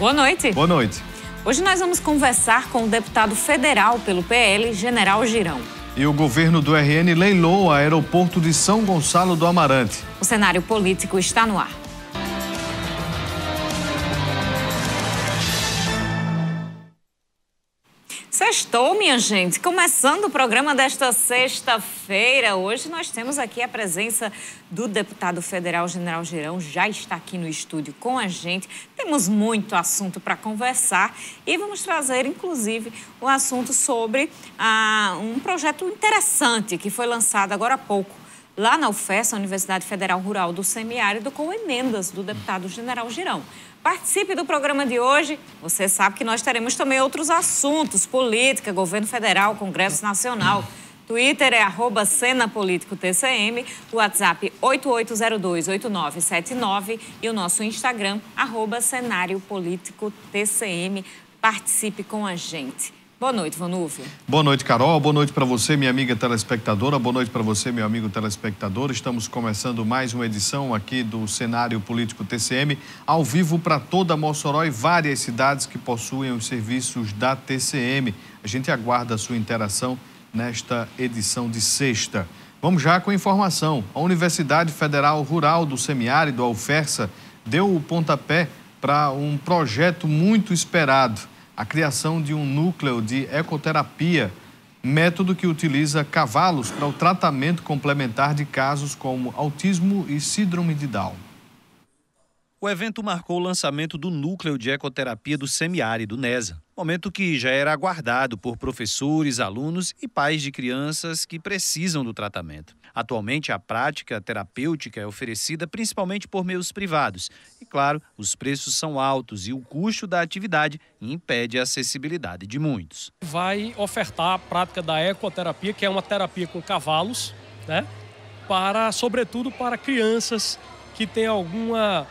Boa noite. Boa noite. Hoje nós vamos conversar com o deputado federal pelo PL, General Girão. E o governo do RN leilou o aeroporto de São Gonçalo do Amarante. O cenário político está no ar. Sextou, minha gente. Começando o programa desta sexta-feira. Hoje nós temos aqui a presença do deputado federal General Girão. Já está aqui no estúdio com a gente. Temos muito assunto para conversar e vamos trazer, inclusive, um assunto sobre um projeto interessante que foi lançado agora há pouco lá na UFES, a Universidade Federal Rural do Semiárido, com emendas do deputado General Girão. Participe do programa de hoje. Você sabe que nós teremos também outros assuntos, política, governo federal, Congresso Nacional. Twitter é @cenapoliticotcm, o WhatsApp 88028979 e o nosso Instagram, @cenariopoliticotcm. Participe com a gente. Boa noite, Vanúvio. Boa noite, Carol. Boa noite para você, minha amiga telespectadora. Boa noite para você, meu amigo telespectador. Estamos começando mais uma edição aqui do Cenário Político TCM, ao vivo para toda Mossoró e várias cidades que possuem os serviços da TCM. A gente aguarda a sua interação nesta edição de sexta. Vamos já com a informação. A Universidade Federal Rural do Semiárido, a UFERSA, deu o pontapé para um projeto muito esperado: a criação de um núcleo de ecoterapia, método que utiliza cavalos para o tratamento complementar de casos como autismo e síndrome de Down. O evento marcou o lançamento do Núcleo de Ecoterapia do Semiárido, NESA, momento que já era aguardado por professores, alunos e pais de crianças que precisam do tratamento. Atualmente, a prática terapêutica é oferecida principalmente por meios privados. E, claro, os preços são altos e o custo da atividade impede a acessibilidade de muitos. Vai ofertar a prática da ecoterapia, que é uma terapia com cavalos, né? Sobretudo para crianças que têm alguma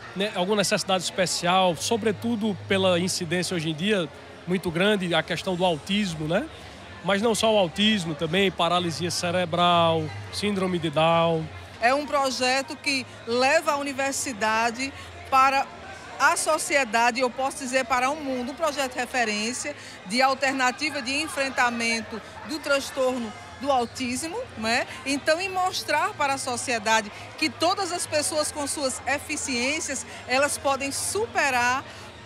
necessidade especial, sobretudo pela incidência hoje em dia muito grande, a questão do autismo, né? Mas não só o autismo, também paralisia cerebral, síndrome de Down. É um projeto que leva a universidade para a sociedade, eu posso dizer para o mundo, um projeto de referência de alternativa de enfrentamento do transtorno do autismo, né? Então, e mostrar para a sociedade que todas as pessoas com suas eficiências, elas podem superar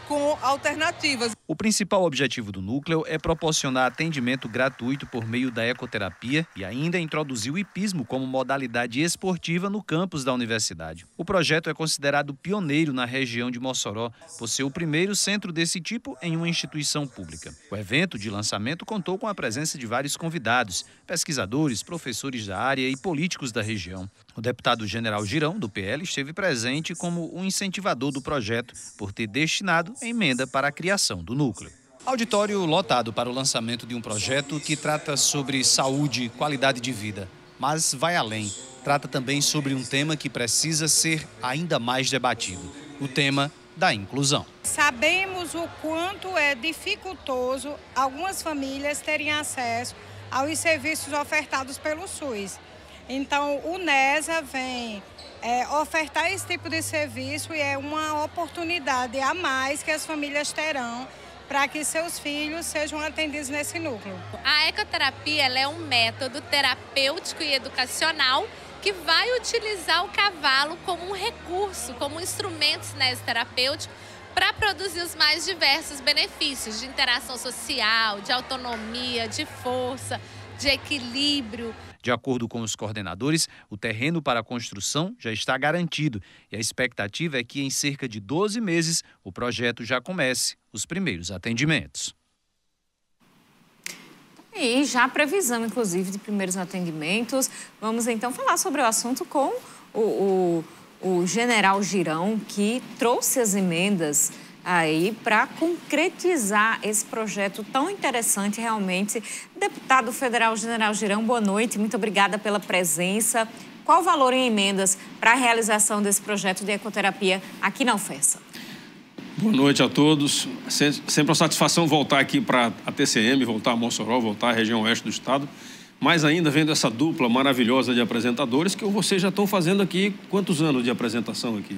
com alternativas. O principal objetivo do núcleo é proporcionar atendimento gratuito por meio da ecoterapia e ainda introduzir o hipismo como modalidade esportiva no campus da universidade. O projeto é considerado pioneiro na região de Mossoró, por ser o primeiro centro desse tipo em uma instituição pública. O evento de lançamento contou com a presença de vários convidados, pesquisadores, professores da área e políticos da região. O deputado General Girão, do PL, esteve presente como um incentivador do projeto, por ter destinado emenda para a criação do núcleo. Auditório lotado para o lançamento de um projeto que trata sobre saúde e qualidade de vida, mas vai além. Trata também sobre um tema que precisa ser ainda mais debatido: o tema da inclusão. Sabemos o quanto é dificultoso algumas famílias terem acesso aos serviços ofertados pelo SUS. Então, o NESA vem ofertar esse tipo de serviço e é uma oportunidade a mais que as famílias terão para que seus filhos sejam atendidos nesse núcleo. A ecoterapia ela é um método terapêutico e educacional que vai utilizar o cavalo como um recurso, como um instrumento cinesioterapêutico para produzir os mais diversos benefícios de interação social, de autonomia, de força, de equilíbrio. De acordo com os coordenadores, o terreno para a construção já está garantido e a expectativa é que em cerca de 12 meses o projeto já comece os primeiros atendimentos. E já a previsão, inclusive, de primeiros atendimentos. Vamos então falar sobre o assunto com o General Girão, que trouxe as emendas aí para concretizar esse projeto tão interessante realmente. Deputado federal General Girão, boa noite, muito obrigada pela presença. Qual o valor em emendas para a realização desse projeto de ecoterapia aqui na UFES? Boa noite a todos. Sempre uma satisfação voltar aqui para a TCM, voltar a Mossoró, voltar à região oeste do estado. Mais ainda vendo essa dupla maravilhosa de apresentadores que vocês já estão fazendo aqui. Quantos anos de apresentação aqui?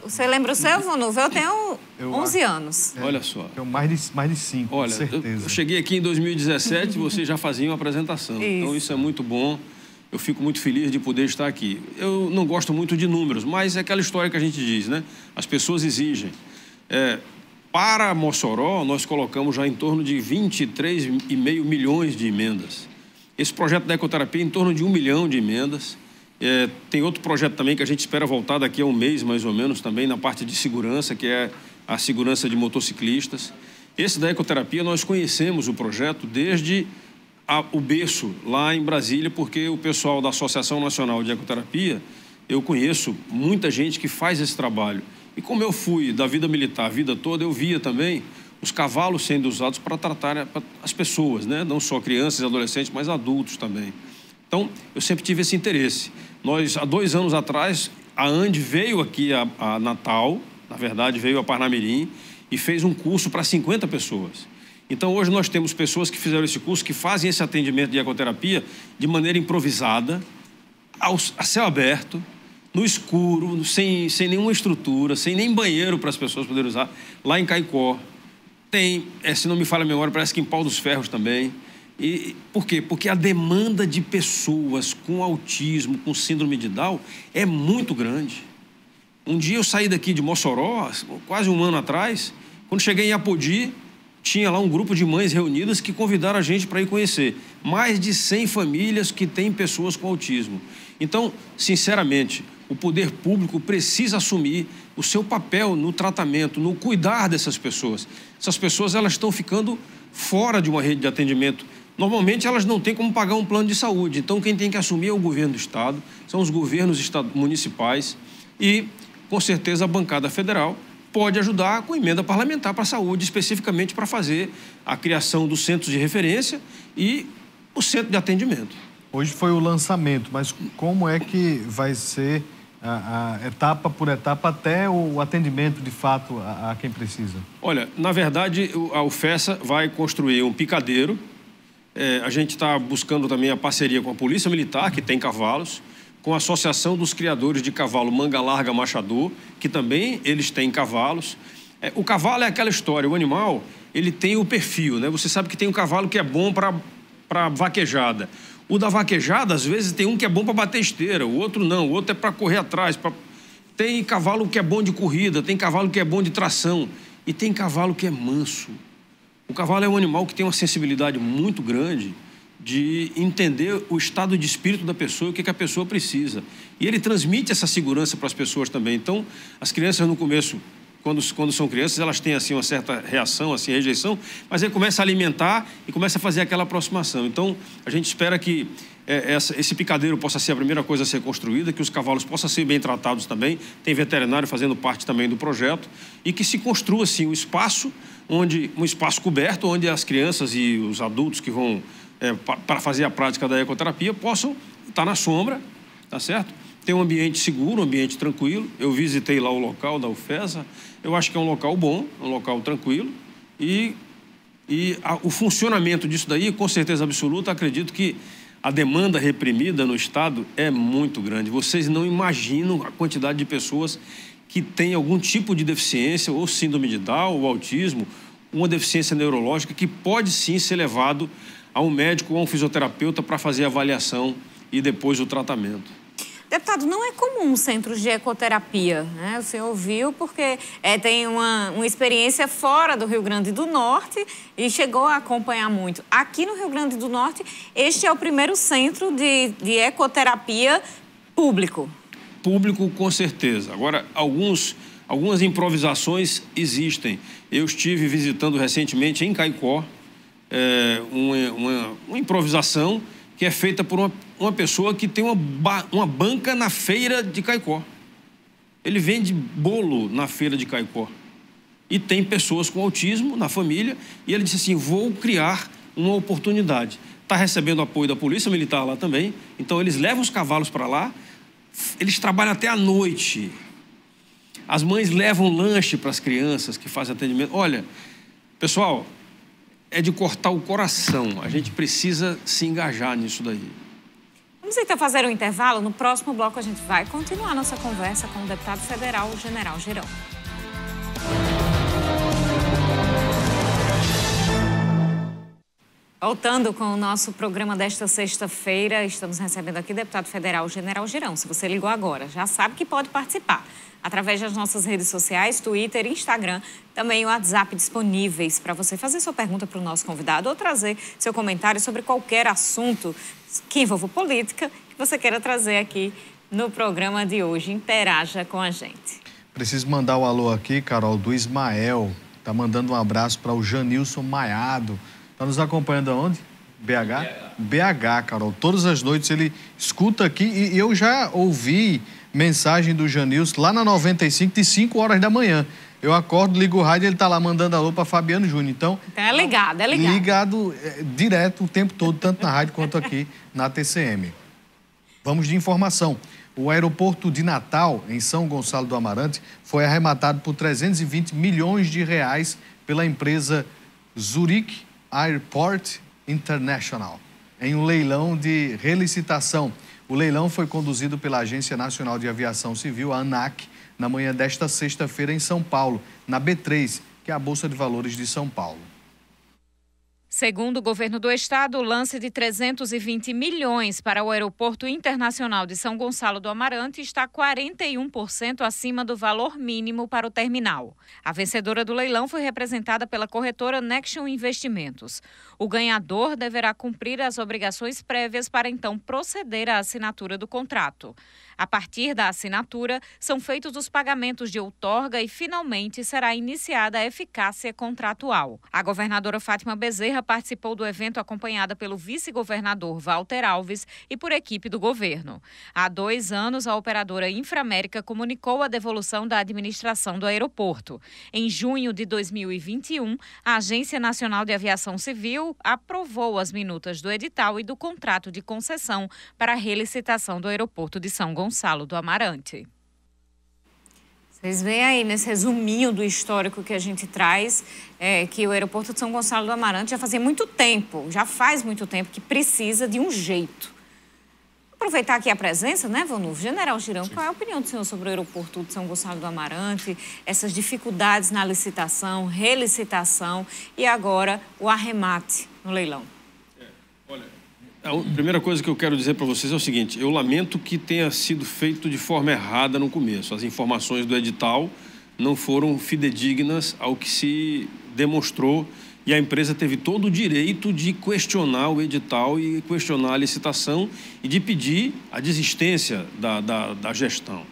Você lembra o seu, Vonuvo? Eu tenho 11 anos. Olha só. Tenho mais de 5, olha, com certeza. Eu cheguei aqui em 2017 e vocês já faziam uma apresentação. Então, isso é muito bom. Eu fico muito feliz de poder estar aqui. Eu não gosto muito de números, mas é aquela história que a gente diz, né? As pessoas exigem. Para Mossoró, nós colocamos já em torno de 23,5 milhões de emendas. Esse projeto da ecoterapia é em torno de 1 milhão de emendas. Tem outro projeto também que a gente espera voltar daqui a um mês, mais ou menos, também na parte de segurança, que é a segurança de motociclistas. Esse da ecoterapia, nós conhecemos o projeto desde o berço, lá em Brasília, porque o pessoal da Associação Nacional de Ecoterapia, eu conheço muita gente que faz esse trabalho. E como eu fui da vida militar a vida toda, eu via também os cavalos sendo usados para tratar as pessoas, né? Não só crianças e adolescentes, mas adultos também. Então, eu sempre tive esse interesse. Nós, há 2 anos atrás, a ANDE veio aqui a Natal, na verdade, veio a Parnamirim, e fez um curso para 50 pessoas. Então, hoje nós temos pessoas que fizeram esse curso, que fazem esse atendimento de ecoterapia de maneira improvisada, a céu aberto, no escuro, sem nenhuma estrutura, sem nem banheiro para as pessoas poderem usar. Lá em Caicó, tem, se não me falha a memória, parece que em Pau dos Ferros também. E por quê? Porque a demanda de pessoas com autismo, com síndrome de Down, é muito grande. Um dia eu saí daqui de Mossoró, quase um ano atrás, quando cheguei em Apodi, tinha lá um grupo de mães reunidas que convidaram a gente para ir conhecer. Mais de 100 famílias que têm pessoas com autismo. Então, sinceramente, o poder público precisa assumir o seu papel no tratamento, no cuidar dessas pessoas. Essas pessoas, elas estão ficando fora de uma rede de atendimento. Normalmente, elas não têm como pagar um plano de saúde. Então, quem tem que assumir é o governo do Estado, são os governos municipais e, com certeza, a bancada federal pode ajudar com emenda parlamentar para a saúde, especificamente para fazer a criação dos centros de referência e o centro de atendimento. Hoje foi o lançamento, mas como é que vai ser a etapa por etapa até o atendimento, de fato, a quem precisa? Olha, na verdade, a UFESA vai construir um picadeiro. A gente está buscando também a parceria com a Polícia Militar, que tem cavalos, com a Associação dos Criadores de Cavalo Manga Larga Machador, que também eles têm cavalos. O cavalo é aquela história, o animal, ele tem o perfil, né? Você sabe que tem um cavalo que é bom para vaquejada. O da vaquejada, às vezes, tem um que é bom para bater esteira, o outro não, o outro é para correr atrás. Tem cavalo que é bom de corrida, tem cavalo que é bom de tração e tem cavalo que é manso. O cavalo é um animal que tem uma sensibilidade muito grande de entender o estado de espírito da pessoa e o que a pessoa precisa. E ele transmite essa segurança para as pessoas também. Então, as crianças no começo, quando são crianças, elas têm assim uma certa reação, assim, rejeição, mas aí começa a alimentar e começa a fazer aquela aproximação. Então, a gente espera que esse picadeiro possa ser a primeira coisa a ser construída, que os cavalos possam ser bem tratados também, tem veterinário fazendo parte também do projeto, e que se construa, assim, um espaço coberto, onde as crianças e os adultos que vão para fazer a prática da ecoterapia possam estar na sombra, tá certo? Tem um ambiente seguro, um ambiente tranquilo. Eu visitei lá o local da UFESA, eu acho que é um local bom, um local tranquilo, e o funcionamento disso daí, com certeza absoluta, acredito que a demanda reprimida no Estado é muito grande. Vocês não imaginam a quantidade de pessoas que têm algum tipo de deficiência, ou síndrome de Down, ou autismo, uma deficiência neurológica, que pode sim ser levado a um médico ou a um fisioterapeuta para fazer a avaliação e depois o tratamento. Deputado, não é comum centros de ecoterapia, né? O senhor ouviu porque tem uma experiência fora do Rio Grande do Norte e chegou a acompanhar muito. Aqui no Rio Grande do Norte, este é o primeiro centro de ecoterapia público. Público, com certeza. Agora, algumas improvisações existem. Eu estive visitando recentemente em Caicó uma improvisação que é feita por uma pessoa que tem uma banca na feira de Caicó. Ele vende bolo na feira de Caicó. E tem pessoas com autismo na família, e ele disse assim, vou criar uma oportunidade. Está recebendo apoio da Polícia Militar lá também, então eles levam os cavalos para lá, eles trabalham até à noite. As mães levam lanche para as crianças que fazem atendimento. Olha, pessoal, é de cortar o coração. A gente precisa se engajar nisso daí. Vamos então fazer um intervalo. No próximo bloco a gente vai continuar nossa conversa com o deputado federal, General Girão. Voltando com o nosso programa desta sexta-feira, estamos recebendo aqui o deputado federal General Girão. Se você ligou agora, já sabe que pode participar através das nossas redes sociais, Twitter, Instagram, também o WhatsApp disponíveis para você fazer sua pergunta para o nosso convidado ou trazer seu comentário sobre qualquer assunto que envolva política que você queira trazer aqui no programa de hoje. Interaja com a gente. Preciso mandar o alô aqui, Carol, do Ismael. Tá mandando um abraço para o Janilson Maiado. Está nos acompanhando aonde? BH? BH, Carol. Todas as noites ele escuta aqui e eu já ouvi mensagem do Janilson lá na 95 de 5 horas da manhã. Eu acordo, ligo o rádio e ele está lá mandando alô para Fabiano Júnior. Então é ligado, é ligado. Ligado direto o tempo todo, tanto na rádio quanto aqui na TCM. Vamos de informação. O aeroporto de Natal, em São Gonçalo do Amarante, foi arrematado por 320 milhões de reais pela empresa Zurich Airport International, em um leilão de relicitação. O leilão foi conduzido pela Agência Nacional de Aviação Civil, a ANAC, na manhã desta sexta-feira em São Paulo, na B3, que é a Bolsa de Valores de São Paulo. Segundo o governo do estado, o lance de 320 milhões para o Aeroporto Internacional de São Gonçalo do Amarante está 41% acima do valor mínimo para o terminal. A vencedora do leilão foi representada pela corretora Nexion Investimentos. O ganhador deverá cumprir as obrigações prévias para então proceder à assinatura do contrato. A partir da assinatura, são feitos os pagamentos de outorga e, finalmente, será iniciada a eficácia contratual. A governadora Fátima Bezerra participou do evento acompanhada pelo vice-governador Walter Alves e por equipe do governo. Há 2 anos, a operadora Inframérica comunicou a devolução da administração do aeroporto. Em junho de 2021, a Agência Nacional de Aviação Civil aprovou as minutas do edital e do contrato de concessão para a relicitação do aeroporto de São Gonçalo do Amarante. Vocês veem aí nesse resuminho do histórico que a gente traz, que o aeroporto de São Gonçalo do Amarante já faz muito tempo que precisa de um jeito. Aproveitar aqui a presença, né, Vanúvio? General Girão, qual é a opinião do senhor sobre o aeroporto de São Gonçalo do Amarante, essas dificuldades na licitação, relicitação e agora o arremate no leilão? Olha, a primeira coisa que eu quero dizer para vocês é o seguinte: eu lamento que tenha sido feito de forma errada no começo. As informações do edital não foram fidedignas ao que se demonstrou e a empresa teve todo o direito de questionar o edital e questionar a licitação e de pedir a desistência da gestão.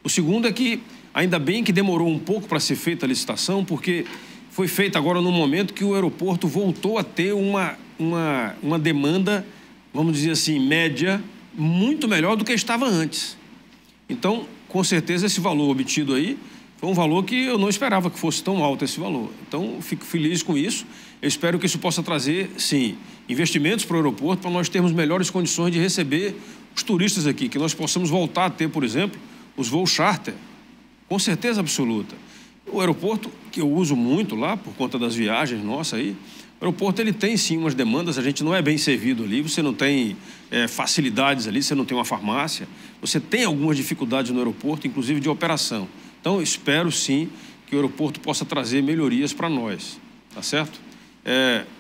O segundo é que, ainda bem que demorou um pouco para ser feita a licitação, porque foi feita agora no momento que o aeroporto voltou a ter uma demanda, vamos dizer assim, média, muito melhor do que estava antes. Então, com certeza, esse valor obtido aí foi um valor que eu não esperava que fosse tão alto esse valor. Então, fico feliz com isso. Eu espero que isso possa trazer, sim, investimentos para o aeroporto, para nós termos melhores condições de receber os turistas aqui, que nós possamos voltar a ter, por exemplo, os voos charter, com certeza absoluta. O aeroporto, que eu uso muito lá, por conta das viagens nossas aí, o aeroporto ele tem, sim, umas demandas, a gente não é bem servido ali, você não tem facilidades ali, você não tem uma farmácia, você tem algumas dificuldades no aeroporto, inclusive de operação. Então, eu espero, sim, que o aeroporto possa trazer melhorias para nós, tá certo?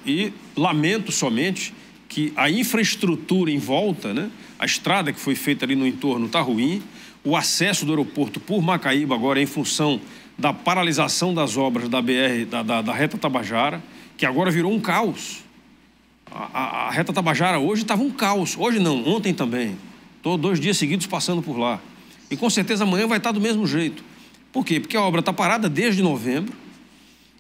E lamento somente que a infraestrutura em volta, né, a estrada que foi feita ali no entorno está ruim, o acesso do aeroporto por Macaíba agora é em função da paralisação das obras da BR, da Reta Tabajara, que agora virou um caos. A Reta Tabajara hoje estava um caos, hoje não, ontem também. Estou 2 dias seguidos passando por lá. E com certeza amanhã vai estar do mesmo jeito. Por quê? Porque a obra está parada desde novembro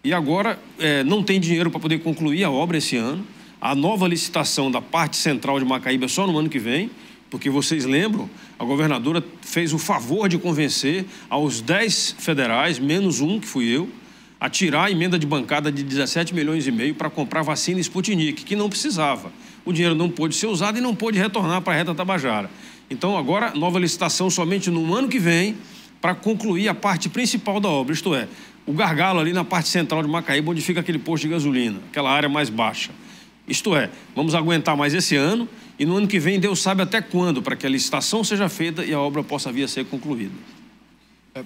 e agora não tem dinheiro para poder concluir a obra esse ano. A nova licitação da parte central de Macaíba é só no ano que vem, porque vocês lembram, a governadora fez o favor de convencer aos 10 federais, menos um, que fui eu, a tirar a emenda de bancada de 17,5 milhões para comprar vacina Sputnik, que não precisava. O dinheiro não pôde ser usado e não pôde retornar para a Reta Tabajara. Então, agora, nova licitação somente no ano que vem, para concluir a parte principal da obra, isto é, o gargalo ali na parte central de Macaíba, onde fica aquele posto de gasolina, aquela área mais baixa. Isto é, vamos aguentar mais esse ano e no ano que vem Deus sabe até quando, para que a licitação seja feita e a obra possa vir a ser concluída.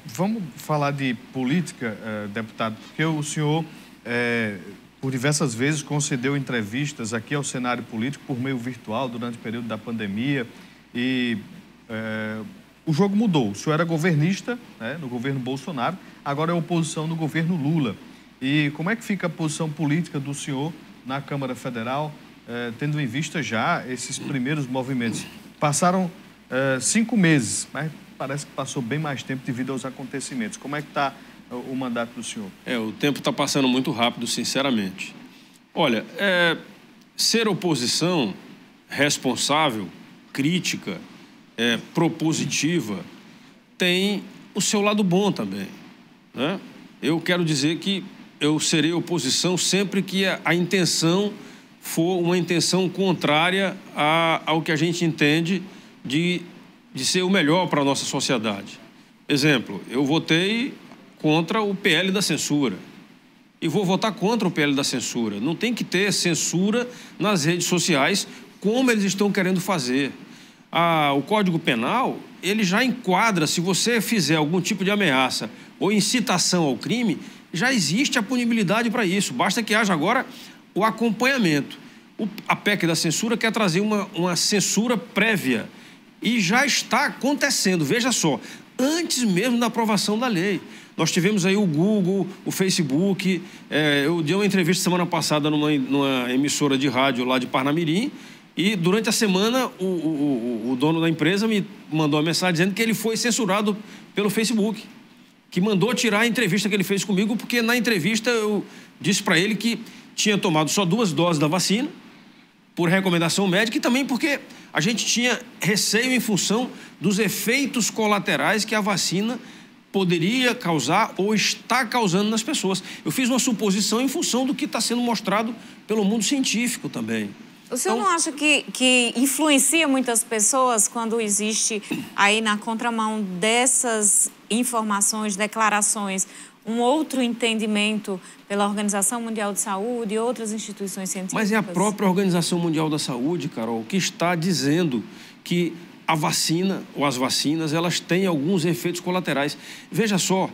Vamos falar de política, deputado, porque o senhor, por diversas vezes, concedeu entrevistas aqui ao cenário político por meio virtual durante o período da pandemia e o jogo mudou. O senhor era governista, né, no governo Bolsonaro, agora é oposição no governo Lula. E como é que fica a posição política do senhor na Câmara Federal, tendo em vista já esses primeiros movimentos? Passaram 5 meses, mas parece que passou bem mais tempo devido aos acontecimentos. Como é que está o mandato do senhor? O tempo está passando muito rápido, sinceramente. Olha, ser oposição responsável, crítica, propositiva, tem o seu lado bom também, né? Eu quero dizer que eu serei oposição sempre que a intenção for uma intenção contrária ao que a gente entende de ser o melhor para a nossa sociedade. Exemplo, eu votei contra o PL da censura e vou votar contra o PL da censura. Não tem que ter censura nas redes sociais como eles estão querendo fazer. O Código Penal, ele já enquadra, se você fizer algum tipo de ameaça ou incitação ao crime, já existe a punibilidade para isso. Basta que haja agora o acompanhamento. A PEC da censura quer trazer uma censura prévia e já está acontecendo, veja só, antes mesmo da aprovação da lei. Nós tivemos aí o Google, o Facebook, eu dei uma entrevista semana passada numa emissora de rádio lá de Parnamirim, e durante a semana o dono da empresa me mandou uma mensagem dizendo que ele foi censurado pelo Facebook, que mandou tirar a entrevista que ele fez comigo, porque na entrevista eu disse para ele que tinha tomado só 2 doses da vacina, por recomendação médica, e também porque a gente tinha receio em função dos efeitos colaterais que a vacina poderia causar ou está causando nas pessoas. Eu fiz uma suposição em função do que está sendo mostrado pelo mundo científico também. O senhor não acha que influencia muitas pessoas quando existe aí na contramão dessas informações, declarações, um outro entendimento pela Organização Mundial de Saúde e outras instituições científicas? Mas é a própria Organização Mundial da Saúde, Carol, que está dizendo que a vacina ou as vacinas, elas têm alguns efeitos colaterais. Veja só,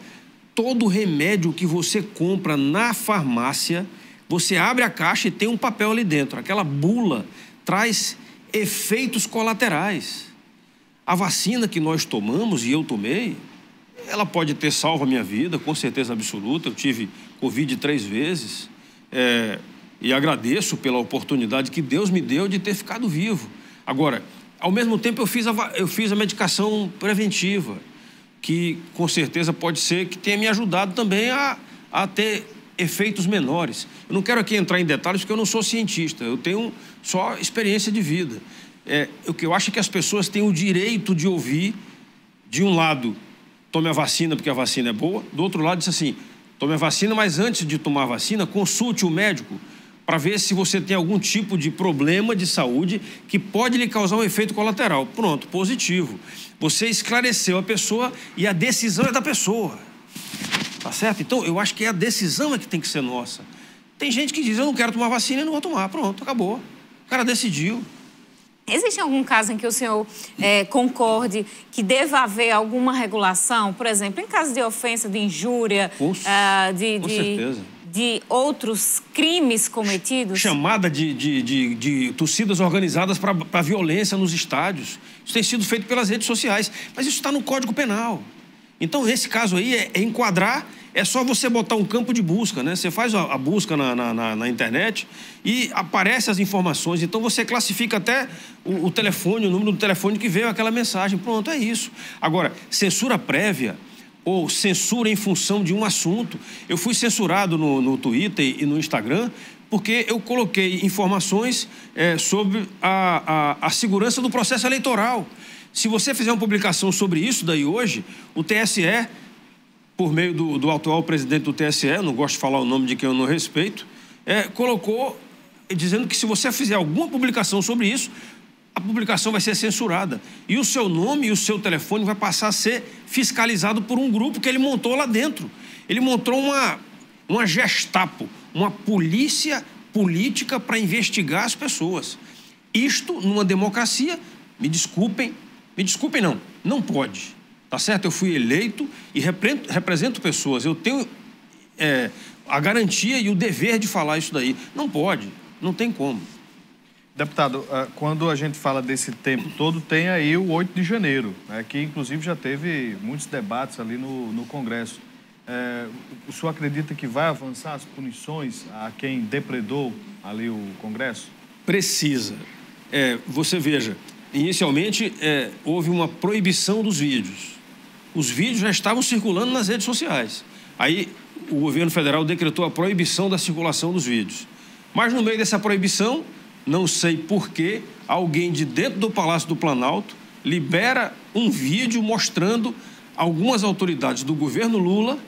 todo remédio que você compra na farmácia, você abre a caixa e tem um papel ali dentro. Aquela bula traz efeitos colaterais. A vacina que nós tomamos, e eu tomei, ela pode ter salvo a minha vida, com certeza absoluta. Eu tive Covid 3 vezes e agradeço pela oportunidade que Deus me deu de ter ficado vivo. Agora, ao mesmo tempo, eu fiz a medicação preventiva, que com certeza pode ser que tenha me ajudado também a ter efeitos menores. Eu não quero aqui entrar em detalhes porque eu não sou cientista, eu tenho só experiência de vida. O que eu acho é que as pessoas têm o direito de ouvir, de um lado, tome a vacina porque a vacina é boa, do outro lado, diz assim, tome a vacina, mas antes de tomar a vacina, consulte o médico para ver se você tem algum tipo de problema de saúde que pode lhe causar um efeito colateral. Pronto, positivo. Você esclareceu a pessoa e a decisão é da pessoa. Tá certo? Então, eu acho que a decisão é que tem que ser nossa. Tem gente que diz, eu não quero tomar vacina e não vou tomar. Pronto, acabou. O cara decidiu. Existe algum caso em que o senhor concorde que deva haver alguma regulação? Por exemplo, em caso de ofensa, de injúria, com certeza. De outros crimes cometidos? Chamada de torcidas organizadas para violência nos estádios. Isso tem sido feito pelas redes sociais. Mas isso está no Código Penal. Então, nesse caso aí, é enquadrar, é só você botar um campo de busca, né? Você faz a busca na internet e aparecem as informações. Então, você classifica até o telefone, o número do telefone que veio aquela mensagem. Pronto, é isso. Agora, censura prévia ou censura em função de um assunto. Eu fui censurado no Twitter e no Instagram porque eu coloquei informações sobre a segurança do processo eleitoral. Se você fizer uma publicação sobre isso daí hoje, o TSE, por meio do atual presidente do TSE, não gosto de falar o nome de quem eu não respeito, colocou dizendo que se você fizer alguma publicação sobre isso, a publicação vai ser censurada. E o seu nome e o seu telefone vai passar a ser fiscalizado por um grupo que ele montou lá dentro. Ele montou uma Gestapo, uma polícia política para investigar as pessoas. Isto, numa democracia, me desculpem não pode. Tá certo? Eu fui eleito e represento pessoas. Eu tenho a garantia e o dever de falar isso daí. Não pode, não tem como. Deputado, quando a gente fala desse tempo todo, tem aí o 8 de janeiro, né, que inclusive já teve muitos debates ali no Congresso. O senhor acredita que vai avançar as punições a quem depredou ali o Congresso? Precisa. Você veja, inicialmente houve uma proibição dos vídeos. Os vídeos já estavam circulando nas redes sociais. Aí o governo federal decretou a proibição da circulação dos vídeos. Mas no meio dessa proibição, não sei por que, alguém de dentro do Palácio do Planalto libera um vídeo mostrando algumas autoridades do governo Lula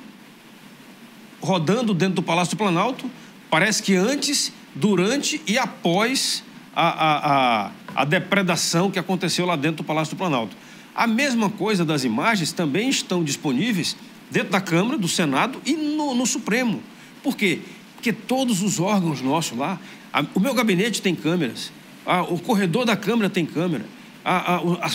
rodando dentro do Palácio do Planalto, parece que antes, durante e após a depredação que aconteceu lá dentro do Palácio do Planalto. A mesma coisa das imagens também estão disponíveis dentro da Câmara, do Senado e no Supremo. Por quê? Porque todos os órgãos nossos lá, o meu gabinete tem câmeras, o corredor da Câmara tem câmera,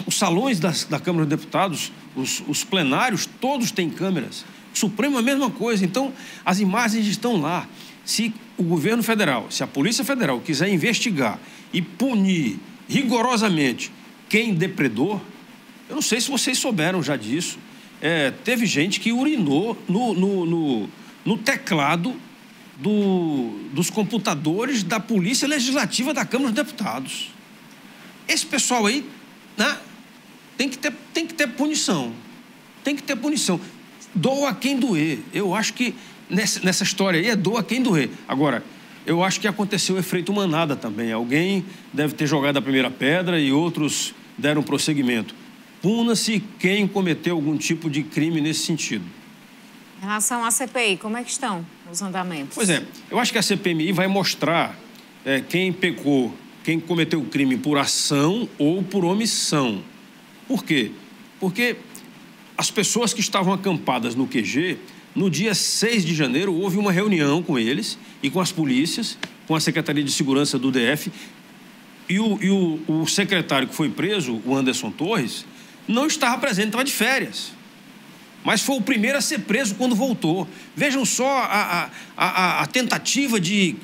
os salões da Câmara dos Deputados, os plenários, todos têm câmeras. O Supremo é a mesma coisa. Então, as imagens estão lá. Se o governo federal, se a Polícia Federal quiser investigar e punir rigorosamente quem depredou, eu não sei se vocês souberam já disso, teve gente que urinou no teclado dos computadores da Polícia Legislativa da Câmara dos Deputados. Esse pessoal aí, né, tem que ter punição. Tem que ter punição. Doa quem doer. Eu acho que nessa história aí doa quem doer. Agora, eu acho que aconteceu o efeito manada também. Alguém deve ter jogado a primeira pedra e outros deram prosseguimento. Puna-se quem cometeu algum tipo de crime nesse sentido. Em relação à CPI, como é que estão os andamentos? Pois eu acho que a CPMI vai mostrar quem pecou, quem cometeu o crime por ação ou por omissão. Por quê? Porque as pessoas que estavam acampadas no QG, no dia 6 de janeiro, houve uma reunião com eles e com as polícias, com a Secretaria de Segurança do DF, e o secretário que foi preso, o Anderson Torres, não estava presente, estava de férias. Mas foi o primeiro a ser preso quando voltou. Vejam só a tentativa de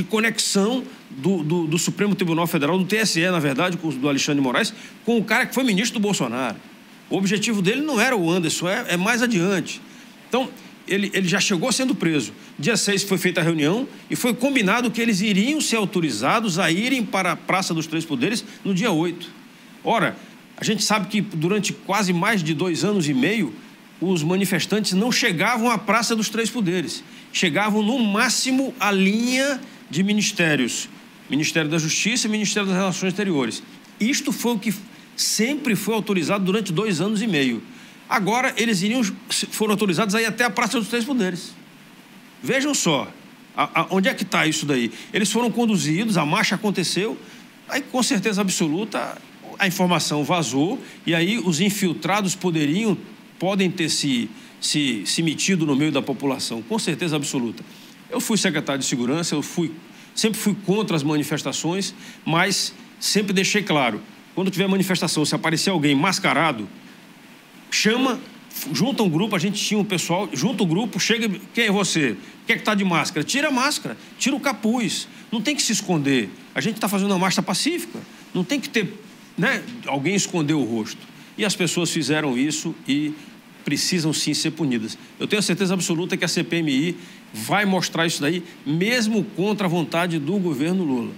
conexão do Supremo Tribunal Federal, do TSE, na verdade, do Alexandre de Moraes, com o cara que foi ministro do Bolsonaro. O objetivo dele não era o Anderson, é mais adiante. Então, ele já chegou sendo preso. Dia 6 foi feita a reunião e foi combinado que eles iriam ser autorizados a irem para a Praça dos Três Poderes no dia 8. Ora, a gente sabe que durante quase mais de 2 anos e meio, os manifestantes não chegavam à Praça dos Três Poderes. Chegavam, no máximo, à linha de ministérios. Ministério da Justiça e Ministério das Relações Exteriores. Isto foi o que sempre foi autorizado durante 2 anos e meio. Agora, eles foram autorizados a ir até a Praça dos Três Poderes. Vejam só, onde é que está isso daí? Eles foram conduzidos, a marcha aconteceu, aí com certeza absoluta a informação vazou e aí os infiltrados podem ter se metido no meio da população, com certeza absoluta. Eu fui secretário de Segurança, sempre fui contra as manifestações, mas sempre deixei claro, quando tiver manifestação, se aparecer alguém mascarado, chama, junta um grupo, a gente tinha um pessoal, junta o grupo, chega, quem é você? Quem é que está de máscara? Tira a máscara, tira o capuz, não tem que se esconder. A gente está fazendo uma marcha pacífica, não tem que ter, né, alguém esconder o rosto. E as pessoas fizeram isso e precisam sim ser punidas. Eu tenho a certeza absoluta que a CPMI vai mostrar isso daí, mesmo contra a vontade do governo Lula.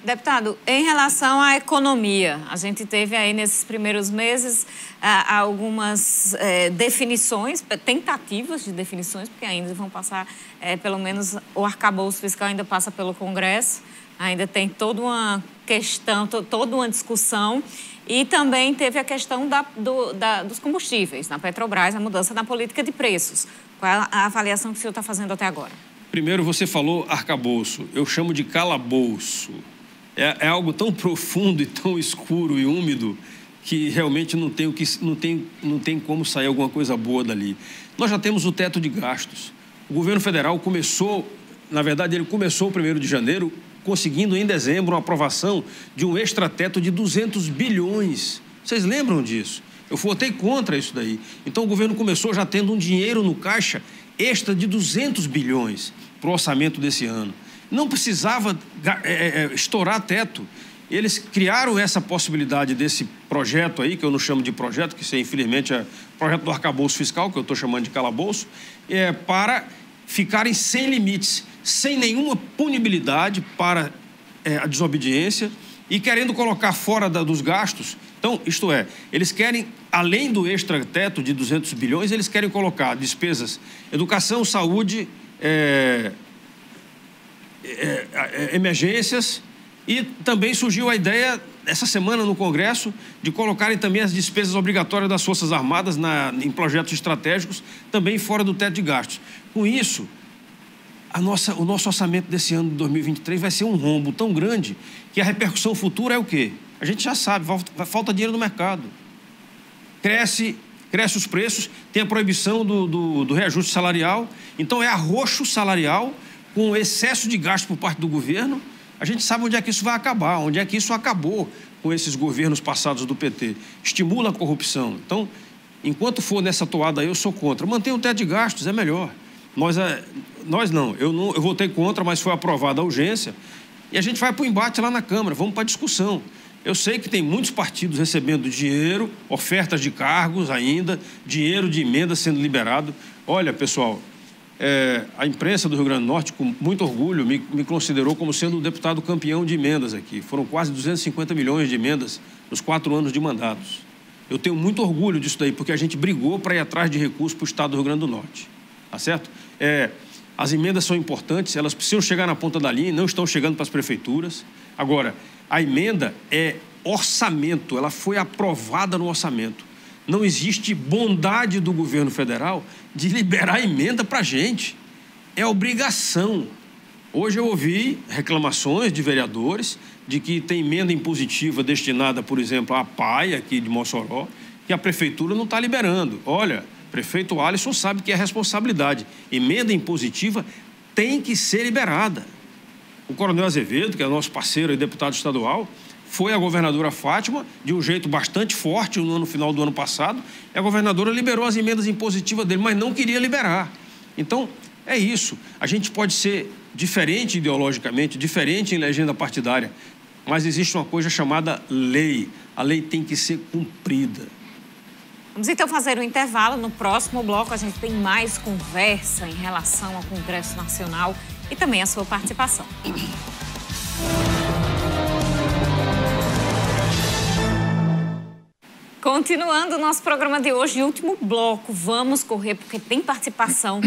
Deputado, em relação à economia, a gente teve aí nesses primeiros meses algumas definições, tentativas de definições, porque ainda vão passar, pelo menos o arcabouço fiscal ainda passa pelo Congresso, ainda tem toda uma questão, toda uma discussão. E também teve a questão dos combustíveis na Petrobras, a mudança na política de preços. Qual é a avaliação que o senhor está fazendo até agora? Primeiro, você falou arcabouço. Eu chamo de calabouço. É algo tão profundo e tão escuro e úmido que realmente não tem como sair alguma coisa boa dali. Nós já temos o teto de gastos. O governo federal começou, na verdade, ele começou o 1º de janeiro conseguindo em dezembro uma aprovação de um extrateto de 200 bilhões. Vocês lembram disso? Eu votei contra isso daí. Então o governo começou já tendo um dinheiro no caixa extra de 200 bilhões para o orçamento desse ano. Não precisava estourar teto. Eles criaram essa possibilidade desse projeto aí, que eu não chamo de projeto, que infelizmente é o projeto do arcabouço fiscal, que eu estou chamando de calabouço, para ficarem sem limites, sem nenhuma punibilidade para a desobediência e querendo colocar fora dos gastos. Então, isto é, eles querem, além do extra-teto de 200 bilhões, eles querem colocar despesas, educação, saúde, emergências, e também surgiu a ideia, essa semana no Congresso, de colocarem também as despesas obrigatórias das Forças Armadas em projetos estratégicos, também fora do teto de gastos. Com isso, o nosso orçamento desse ano de 2023 vai ser um rombo tão grande que a repercussão futura é o quê? A gente já sabe, falta dinheiro no mercado. Cresce os preços, tem a proibição do reajuste salarial, então é arroxo salarial com excesso de gasto por parte do governo. A gente sabe onde é que isso vai acabar, onde é que isso acabou com esses governos passados do PT. Estimula a corrupção. Então, enquanto for nessa toada aí, eu sou contra. Manter o teto de gastos é melhor. Eu votei contra, mas foi aprovada a urgência. E a gente vai para o embate lá na Câmara, vamos para a discussão. Eu sei que tem muitos partidos recebendo dinheiro, ofertas de cargos ainda, dinheiro de emenda sendo liberado. Olha, pessoal, a imprensa do Rio Grande do Norte, com muito orgulho, me considerou como sendo o deputado campeão de emendas aqui. Foram quase 250 milhões de emendas nos 4 anos de mandatos. Eu tenho muito orgulho disso daí, porque a gente brigou para ir atrás de recursos para o estado do Rio Grande do Norte. Tá certo? As emendas são importantes, elas precisam chegar na ponta da linha e não estão chegando para as prefeituras. Agora, a emenda é orçamento, ela foi aprovada no orçamento. Não existe bondade do governo federal de liberar emenda para a gente. É obrigação. Hoje eu ouvi reclamações de vereadores de que tem emenda impositiva destinada, por exemplo, à PAI aqui de Mossoró, que a prefeitura não está liberando. Olha, prefeito Alisson sabe que é responsabilidade. Emenda impositiva tem que ser liberada. O coronel Azevedo, que é nosso parceiro e deputado estadual, foi a governadora Fátima, de um jeito bastante forte no final do ano passado, e a governadora liberou as emendas impositivas dele, mas não queria liberar. Então, é isso. A gente pode ser diferente ideologicamente, diferente em legenda partidária, mas existe uma coisa chamada lei. A lei tem que ser cumprida. Vamos então fazer um intervalo. No próximo bloco a gente tem mais conversa em relação ao Congresso Nacional e também a sua participação. Continuando o nosso programa de hoje, último bloco, vamos correr porque tem participação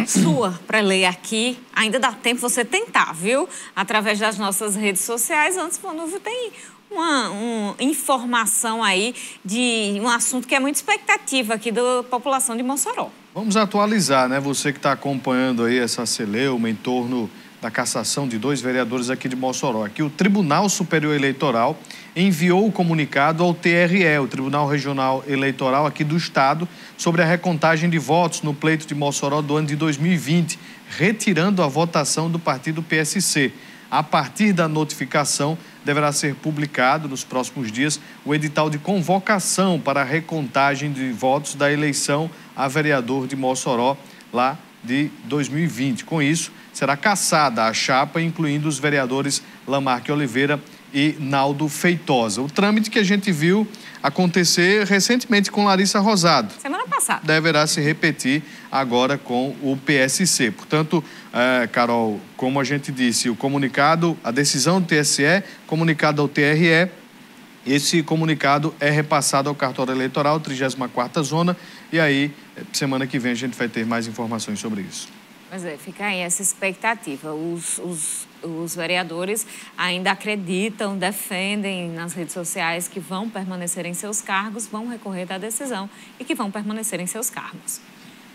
sua para ler aqui. Ainda dá tempo você tentar, viu? Através das nossas redes sociais. Antes, Vanúvio, tem uma informação aí de um assunto que é muito expectativa aqui da população de Mossoró. Vamos atualizar, né? Você que está acompanhando aí essa celeuma em torno da cassação de 2 vereadores aqui de Mossoró. Aqui o Tribunal Superior Eleitoral enviou o comunicado ao TRE, o Tribunal Regional Eleitoral aqui do Estado, sobre a recontagem de votos no pleito de Mossoró do ano de 2020, retirando a votação do partido PSC. A partir da notificação, deverá ser publicado nos próximos dias o edital de convocação para a recontagem de votos da eleição a vereador de Mossoró, lá de 2020. Com isso, será cassada a chapa, incluindo os vereadores Lamarque Oliveira e Naldo Feitosa. O trâmite que a gente viu acontecer recentemente com Larissa Rosado. Semana passada. Deverá se repetir agora com o PSC. Portanto, Carol, como a gente disse, o comunicado, a decisão do TSE, comunicado ao TRE, esse comunicado é repassado ao cartório eleitoral, 34ª Zona, e aí, semana que vem, a gente vai ter mais informações sobre isso. Mas fica aí essa expectativa. Os vereadores ainda acreditam, defendem nas redes sociais que vão permanecer em seus cargos, vão recorrer da decisão e que vão permanecer em seus cargos.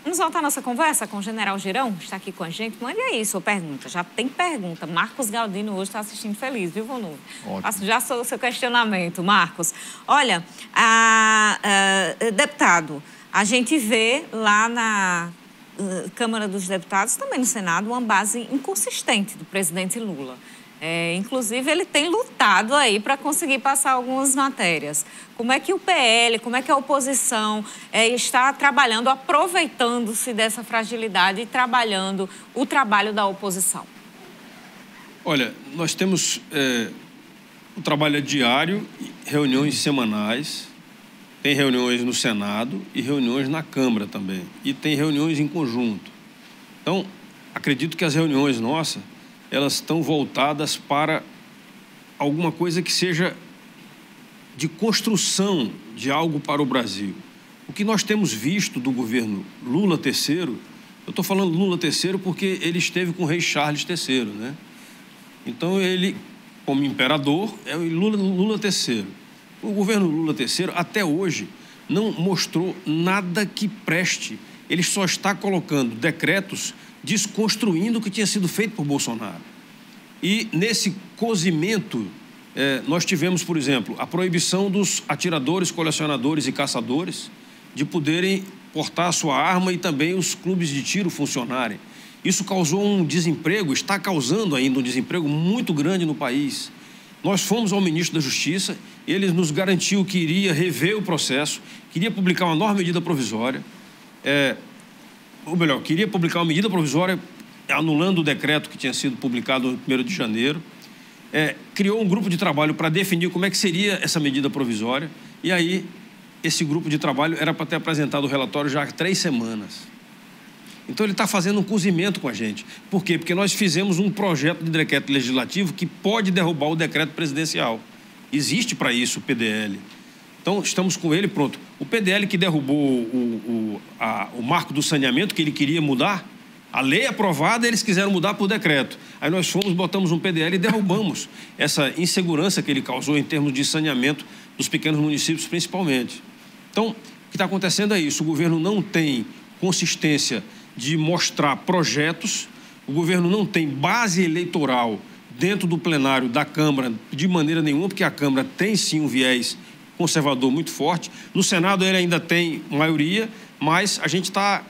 Vamos voltar à nossa conversa com o General Girão, está aqui com a gente. Mande aí sua pergunta. Já tem pergunta. Marcos Galdino hoje está assistindo feliz, viu, Vanúvio? Faço já o seu questionamento, Marcos. Olha, deputado, a gente vê lá na Câmara dos Deputados, também no Senado, uma base inconsistente do presidente Lula. Inclusive, ele tem lutado aí para conseguir passar algumas matérias. Como é que o PL, como é que a oposição está trabalhando, aproveitando-se dessa fragilidade e trabalhando o trabalho da oposição? Olha, nós temos o trabalho diário, reuniões semanais, tem reuniões no Senado e reuniões na Câmara também. E tem reuniões em conjunto. Então, acredito que as reuniões nossas, elas estão voltadas para alguma coisa que seja de construção de algo para o Brasil. O que nós temos visto do governo Lula III, eu estou falando Lula III porque ele esteve com o rei Charles III, né? Então, ele, como imperador, é o Lula III. O governo Lula III, até hoje, não mostrou nada que preste. Ele só está colocando decretos desconstruindo o que tinha sido feito por Bolsonaro. E nesse cozimento, nós tivemos, por exemplo, a proibição dos atiradores, colecionadores e caçadores de poderem portar a sua arma e também os clubes de tiro funcionarem. Isso causou um desemprego, está causando ainda um desemprego muito grande no país. Nós fomos ao ministro da Justiça, ele nos garantiu que iria rever o processo, queria publicar uma nova medida provisória, ou melhor, queria publicar uma medida provisória anulando o decreto que tinha sido publicado no 1º de janeiro, criou um grupo de trabalho para definir como é que seria essa medida provisória, e aí esse grupo de trabalho era para ter apresentado o relatório já há 3 semanas. Então, ele está fazendo um cozimento com a gente. Por quê? Porque nós fizemos um projeto de decreto legislativo que pode derrubar o decreto presidencial. Existe para isso o PDL. Então, estamos com ele pronto. O PDL que derrubou o marco do saneamento, que ele queria mudar, a lei aprovada, eles quiseram mudar por decreto. Aí nós botamos um PDL e derrubamos essa insegurança que ele causou em termos de saneamento dos pequenos municípios, principalmente. Então, o que está acontecendo é isso. O governo não tem consistência de mostrar projetos, o governo não tem base eleitoral dentro do plenário da Câmara de maneira nenhuma, porque a Câmara tem sim um viés conservador muito forte. No Senado ele ainda tem maioria, mas a gente está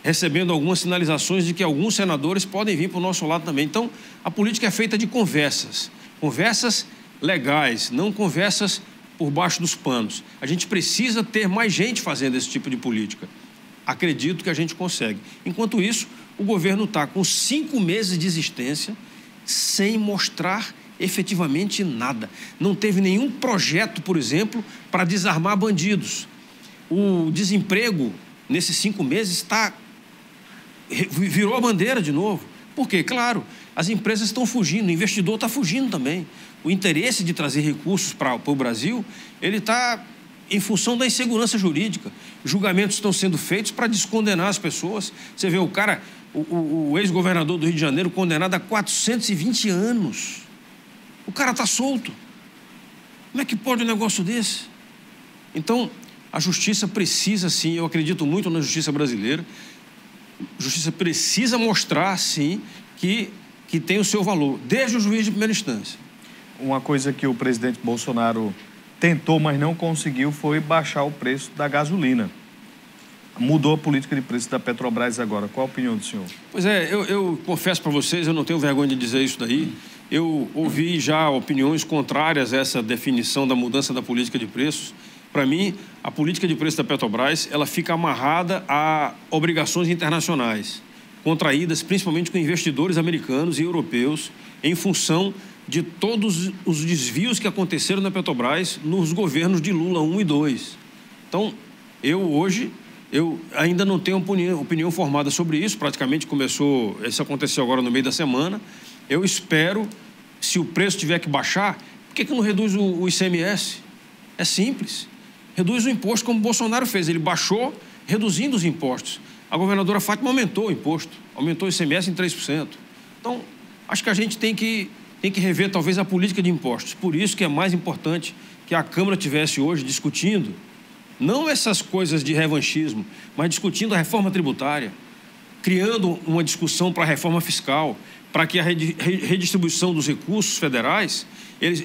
recebendo algumas sinalizações de que alguns senadores podem vir para o nosso lado também. Então, a política é feita de conversas legais, não conversas por baixo dos panos. A gente precisa ter mais gente fazendo esse tipo de política. Acredito que a gente consegue. Enquanto isso, o governo está com 5 meses de existência sem mostrar efetivamente nada. Não teve nenhum projeto, por exemplo, para desarmar bandidos. O desemprego, nesses 5 meses, virou a bandeira de novo. Por quê? Claro, as empresas estão fugindo, o investidor está fugindo também. O interesse de trazer recursos para o Brasil, ele está em função da insegurança jurídica. Julgamentos estão sendo feitos para descondenar as pessoas. Você vê o cara, o ex-governador do Rio de Janeiro, condenado a 420 anos. O cara está solto. Como é que pode um negócio desse? Então, a justiça precisa, sim, eu acredito muito na justiça brasileira, a justiça precisa mostrar, sim, que tem o seu valor, desde o juiz de primeira instância. Uma coisa que o presidente Bolsonaro tentou, mas não conseguiu, foi baixar o preço da gasolina. Mudou a política de preço da Petrobras agora. Qual a opinião do senhor? Pois é, eu confesso para vocês, eu não tenho vergonha de dizer isso daí. Eu ouvi já opiniões contrárias a essa definição da mudança da política de preços. Para mim, a política de preço da Petrobras, ela fica amarrada a obrigações internacionais, contraídas principalmente com investidores americanos e europeus, em função de todos os desvios que aconteceram na Petrobras nos governos de Lula 1 e 2. Então, hoje ainda não tenho opinião formada sobre isso, praticamente isso aconteceu agora no meio da semana. Eu espero, se o preço tiver que baixar, por que não reduz o ICMS? É simples. Reduz o imposto como o Bolsonaro fez, ele baixou reduzindo os impostos. A governadora Fátima aumentou o imposto, aumentou o ICMS em 3%. Então, acho que a gente tem que rever talvez a política de impostos. Por isso que é mais importante que a Câmara tivesse hoje discutindo, não essas coisas de revanchismo, mas discutindo a reforma tributária, criando uma discussão para a reforma fiscal, para que a redistribuição dos recursos federais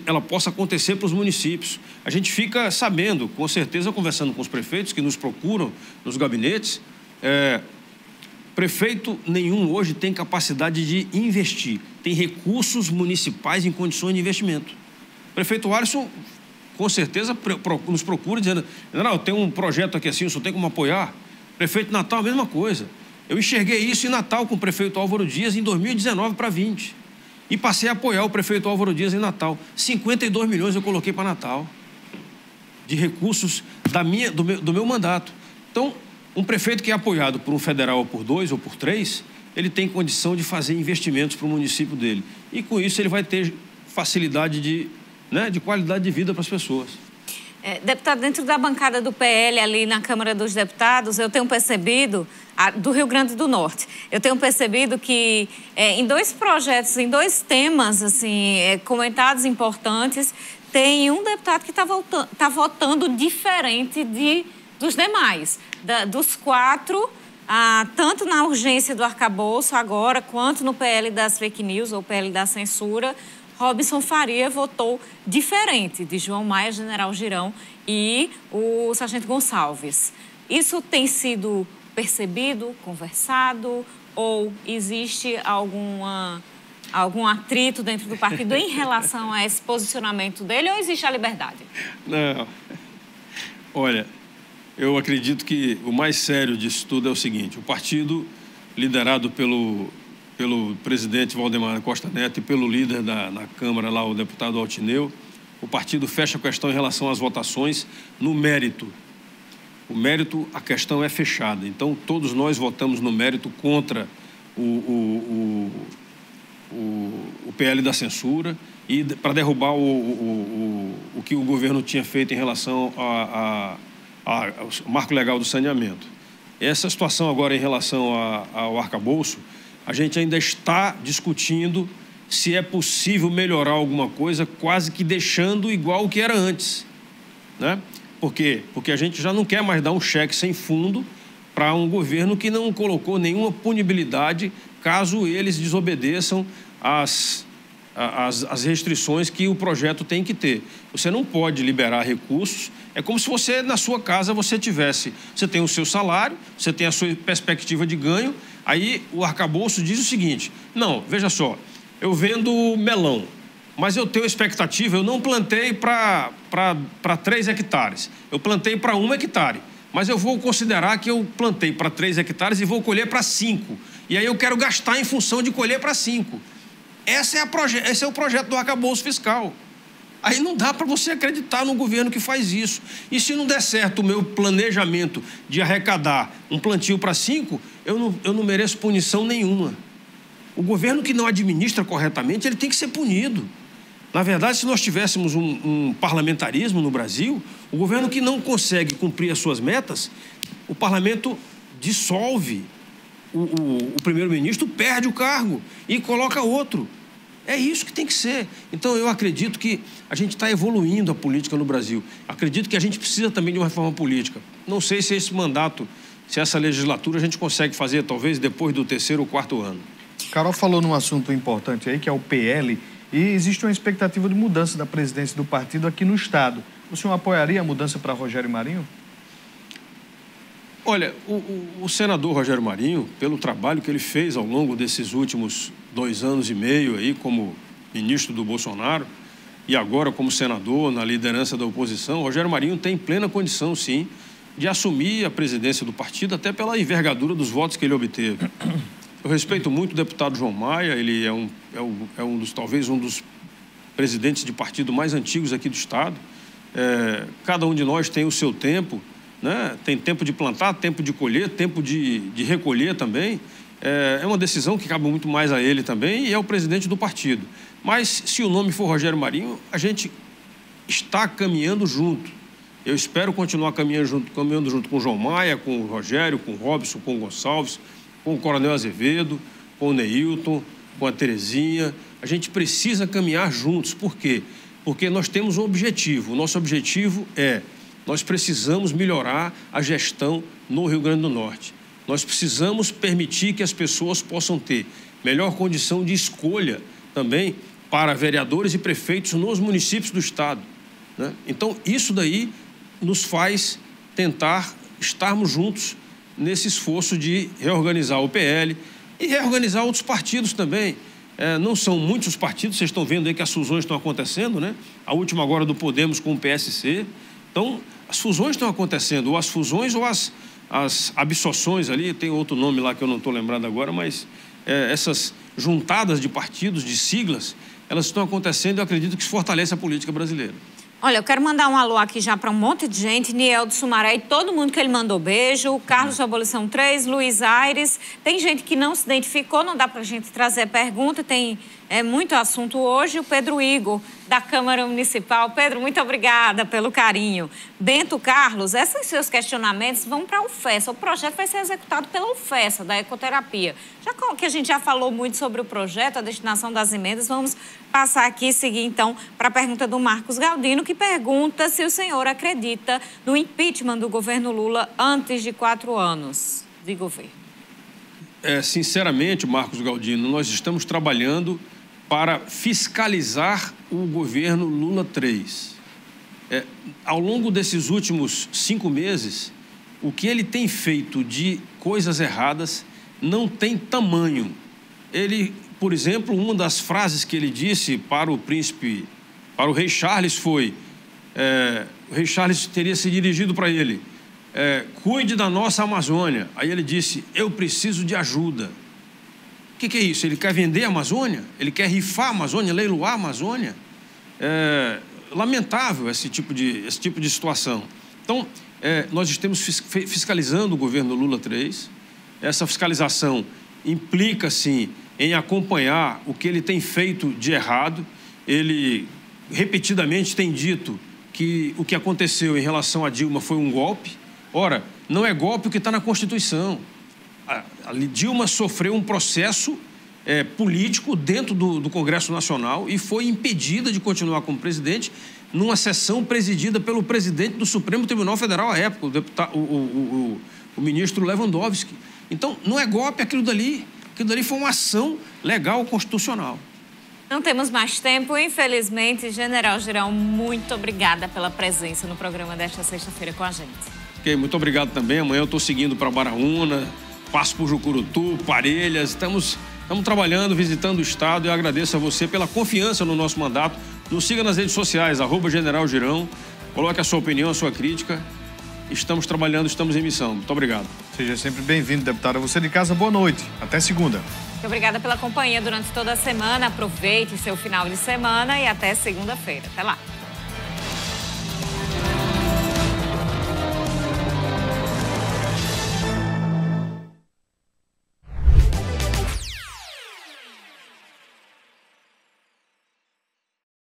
ela possa acontecer para os municípios. A gente fica sabendo, com certeza, conversando com os prefeitos que nos procuram nos gabinetes, Prefeito nenhum hoje tem capacidade de investir, tem recursos municipais em condições de investimento. O prefeito Alisson, com certeza, nos procura dizendo: general, eu tenho um projeto aqui assim, o senhor tem como apoiar? Prefeito Natal, a mesma coisa. Eu enxerguei isso em Natal com o prefeito Álvaro Dias em 2019 para 20. E passei a apoiar o prefeito Álvaro Dias em Natal. 52 milhões eu coloquei para Natal, de recursos do meu mandato. Então, um prefeito que é apoiado por um federal ou por 2 ou por 3, ele tem condição de fazer investimentos para o município dele. E com isso ele vai ter facilidade de qualidade de vida para as pessoas. Deputado, dentro da bancada do PL ali na Câmara dos Deputados, eu tenho percebido, do Rio Grande do Norte, eu tenho percebido que em 2 projetos, em 2 temas assim, comentados importantes, tem um deputado que está votando diferente dos demais. Dos 4, tanto na urgência do arcabouço agora, quanto no PL das fake news ou PL da censura, Robson Faria votou diferente de João Maia, General Girão e o Sargento Gonçalves. Isso tem sido percebido, conversado, ou existe algum atrito dentro do partido em relação a esse posicionamento dele, ou existe a liberdade? Não. Olha, eu acredito que o mais sério disso tudo é o seguinte: o partido, liderado pelo presidente Valdemar Costa Neto e pelo líder na Câmara, lá, o deputado Altineu, o partido fecha a questão em relação às votações no mérito. O mérito, a questão é fechada. Então, todos nós votamos no mérito contra o PL da censura e para derrubar o que o governo tinha feito em relação ao marco legal do saneamento. Essa situação agora em relação ao arcabouço, a gente ainda está discutindo se é possível melhorar alguma coisa, quase que deixando igual o que era antes, né? Por quê? Porque a gente já não quer mais dar um cheque sem fundo para um governo que não colocou nenhuma punibilidade caso eles desobedeçam as restrições que o projeto tem que ter. Você não pode liberar recursos. É como se você, na sua casa, você tem o seu salário, você tem a sua perspectiva de ganho. Aí o arcabouço diz o seguinte: não, veja só, eu vendo melão, mas eu tenho expectativa, eu não plantei para 3 hectares, eu plantei para 1 hectare, mas eu vou considerar que eu plantei para 3 hectares e vou colher para 5. E aí eu quero gastar em função de colher para 5. Esse é o projeto do arcabouço fiscal. Aí não dá para você acreditar no governo que faz isso. E se não der certo o meu planejamento de arrecadar um plantio para 5, eu não mereço punição nenhuma. O governo que não administra corretamente, ele tem que ser punido. Na verdade, se nós tivéssemos um parlamentarismo no Brasil, o governo que não consegue cumprir as suas metas, o parlamento dissolve. O primeiro-ministro perde o cargo e coloca outro. É isso que tem que ser. Então, eu acredito que a gente está evoluindo a política no Brasil. Acredito que a gente precisa também de uma reforma política. Não sei se esse mandato, se essa legislatura a gente consegue fazer, talvez, depois do 3º ou 4º ano. Carol falou num assunto importante aí, que é o PL, e existe uma expectativa de mudança da presidência do partido aqui no Estado. O senhor apoiaria a mudança para Rogério Marinho? Olha, o senador Rogério Marinho, pelo trabalho que ele fez ao longo desses últimos 2 anos e meio aí como ministro do Bolsonaro e agora como senador na liderança da oposição, Rogério Marinho tem plena condição, sim, de assumir a presidência do partido, até pela envergadura dos votos que ele obteve. Eu respeito muito o deputado João Maia, ele talvez um dos presidentes de partido mais antigos aqui do Estado. Cada um de nós tem o seu tempo, né? Tem tempo de plantar, tempo de colher, tempo de recolher também. É uma decisão que cabe muito mais a ele também e é o presidente do partido. Mas, se o nome for Rogério Marinho, a gente está caminhando junto. Eu espero continuar caminhando junto com o João Maia, com o Rogério, com o Robson, com o Gonçalves, com o Coronel Azevedo, com o Neilton, com a Terezinha. A gente precisa caminhar juntos. Por quê? Porque nós temos um objetivo. O nosso objetivo nós precisamos melhorar a gestão no Rio Grande do Norte. Nós precisamos permitir que as pessoas possam ter melhor condição de escolha também para vereadores e prefeitos nos municípios do Estado, né? Então, isso daí nos faz tentar estarmos juntos nesse esforço de reorganizar o PL e reorganizar outros partidos também. Não são muitos os partidos, vocês estão vendo aí que as fusões estão acontecendo, né? A última agora do Podemos com o PSC. Então, as fusões estão acontecendo, ou as fusões ou as absorções ali, tem outro nome lá que eu não estou lembrado agora, mas essas juntadas de partidos, de siglas, elas estão acontecendo e eu acredito que isso fortalece a política brasileira. Olha, eu quero mandar um alô aqui já para um monte de gente, Niel do Sumaré e todo mundo que ele mandou beijo, o Carlos da Abolição 3, Luiz Aires, tem gente que não se identificou, não dá para a gente trazer pergunta, tem muito assunto hoje, o Pedro Igor, da Câmara Municipal. Pedro, muito obrigada pelo carinho. Bento Carlos, esses seus questionamentos vão para a UFESA, o projeto vai ser executado pela UFESA, da ecoterapia. Já que a gente já falou muito sobre o projeto, a destinação das emendas, vamos passar aqui e seguir então para a pergunta do Marcos Galdino, que pergunta se o senhor acredita no impeachment do governo Lula antes de 4 anos de governo. Sinceramente, Marcos Galdino, nós estamos trabalhando para fiscalizar o governo Lula 3. Ao longo desses últimos 5 meses, o que ele tem feito de coisas erradas não tem tamanho. Ele, por exemplo, uma das frases que ele disse para o rei Charles foi, o rei Charles teria se dirigido para ele, cuide da nossa Amazônia. Aí ele disse, eu preciso de ajuda. O que é isso? Ele quer vender a Amazônia? Ele quer rifar a Amazônia, leiloar a Amazônia? Lamentável esse tipo de situação. Então, nós estamos fiscalizando o governo Lula 3. Essa fiscalização implica, sim, em acompanhar o que ele tem feito de errado. Ele, repetidamente, tem dito que o que aconteceu em relação a Dilma foi um golpe. Ora, não é golpe o que está na Constituição. A Dilma sofreu um processo político dentro do Congresso Nacional e foi impedida de continuar como presidente numa sessão presidida pelo presidente do Supremo Tribunal Federal à época, o ministro Lewandowski. Então, não é golpe aquilo dali foi uma ação legal constitucional. Não temos mais tempo, infelizmente. General Girão, muito obrigada pela presença no programa desta sexta-feira com a gente. Ok, muito obrigado também. Amanhã eu estou seguindo para Baraúna, passo por Jucurutu, Parelhas. Estamos trabalhando, visitando o Estado e eu agradeço a você pela confiança no nosso mandato. Nos siga nas redes sociais, @General Girão. Coloque a sua opinião, a sua crítica. Estamos trabalhando, estamos em missão. Muito obrigado. Seja sempre bem-vindo, deputado. Você de casa, boa noite. Até segunda. Muito obrigada pela companhia durante toda a semana. Aproveite seu final de semana e até segunda-feira. Até lá.